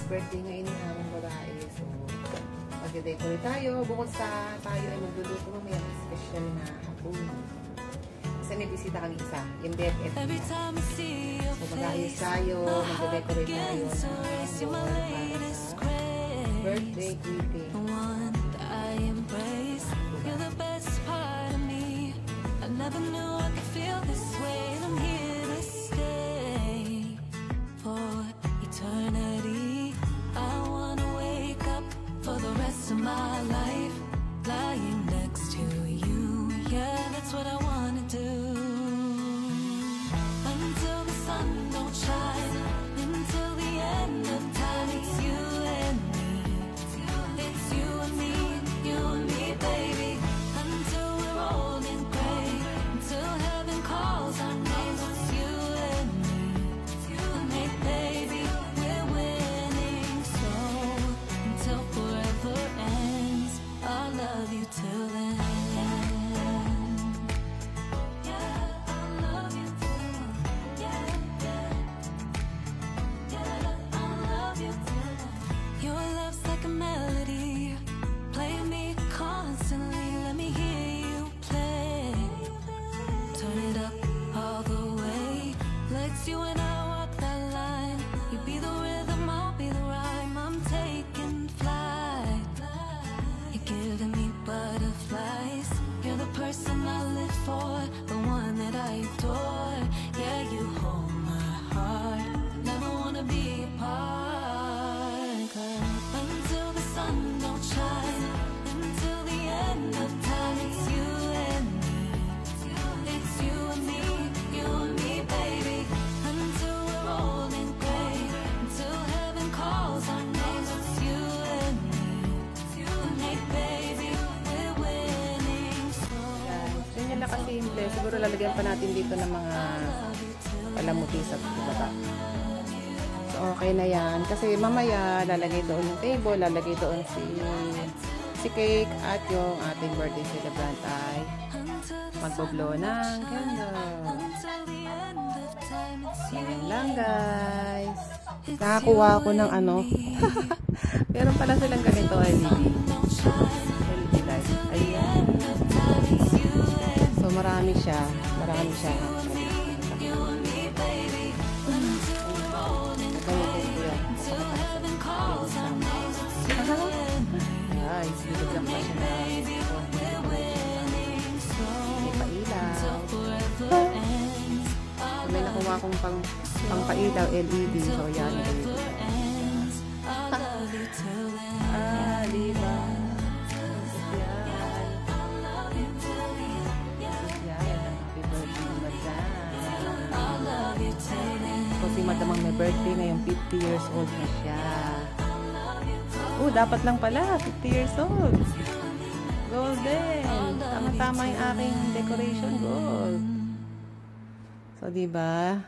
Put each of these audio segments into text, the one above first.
birthday ngayon ng aming babae. So, mag-decorate tayo. Bukod sa tayo ay magluluto mamaya ng special na hapon. Kasi may bisita kami isa, yung BFF niya. So, mag-ayos tayo, mag-decorate tayo ng para sa birthday greeting. Never knew I could feel this way, and I'm here to stay for eternity. I wanna wake up for the rest of my life, lying next to you. Yeah, that's what I wanna do. Until the sun don't shine, until the end of time, it's you and me. It's you and me, baby. Until we're old and gray, till heaven calls our names. It's you and me, and hey baby, we're winning. So until forever ends, I'll love you till then. Yeah, I'll love you till then. Yeah, I'll love you till then. Your love's like a melody, play me constantly, let me hear you play. Turn it up all the way. Let's you and I walk that line. You be the rhythm, I'll be the rhyme. I'm taking flight. You're giving me butterflies. You're the person I live for, the one that I adore. Yeah, you hold my heart. Never wanna be apart. 'Cause until the sun don't shine, until the end of time, it's you and me. It's you and me, baby. Until we're old and gray, until heaven calls our names. It's you and me, and hey baby, we're winning. So Ganyan lang kasimple. Siguro lalagyan pa natin dito ng mga palamuti sa baba. So, okay na yan. Kasi mamaya, lalagay doon yung table, lalagay doon si cake, at yung ating birthday celebrant ay magboblow ng candle. Ayan lang, guys. Nakakuha ako ng ano. Meron pala silang ganito, LED light. Ayan. So, marami siya. Marami siya. Ay, silog lang pa siya na. May pailaw. So, may nakuha akong pang-pailaw LED. So, yan. Diba? So, si Madam ang may birthday ngayong 50 years old na siya. Dapat lang pala, 50 years old. Golden. Tama-tama yung aking decoration gold. So, diba?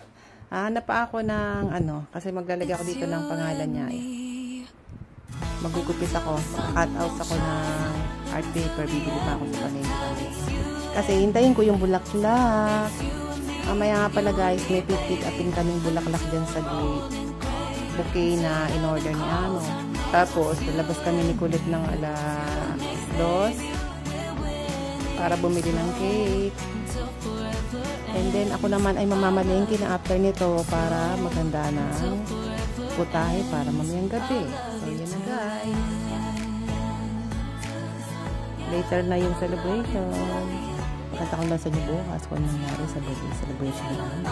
Hanap pa ako ng ano, kasi maglalagay ako dito ng pangalan niya. Magugupit ako. Cut out ako ng art paper. Bibili pa ako sa palengke. Kasi hintayin ko yung bulaklak. Mamaya nga pala guys, may pick upin kaming bulaklak dyan sa gate. Bouquet na in-order ni Ano. Tapos, lalabas kami ni Kulit ng alas 2 para bumili ng cake. And then, ako naman ay mamamalengke na after nito para maganda ng putahe para mamayang gabi. So, yun na guys. Later na yung celebration. Pakita ko lang sa inyo bukas kung nangyari sa birthday celebration namin.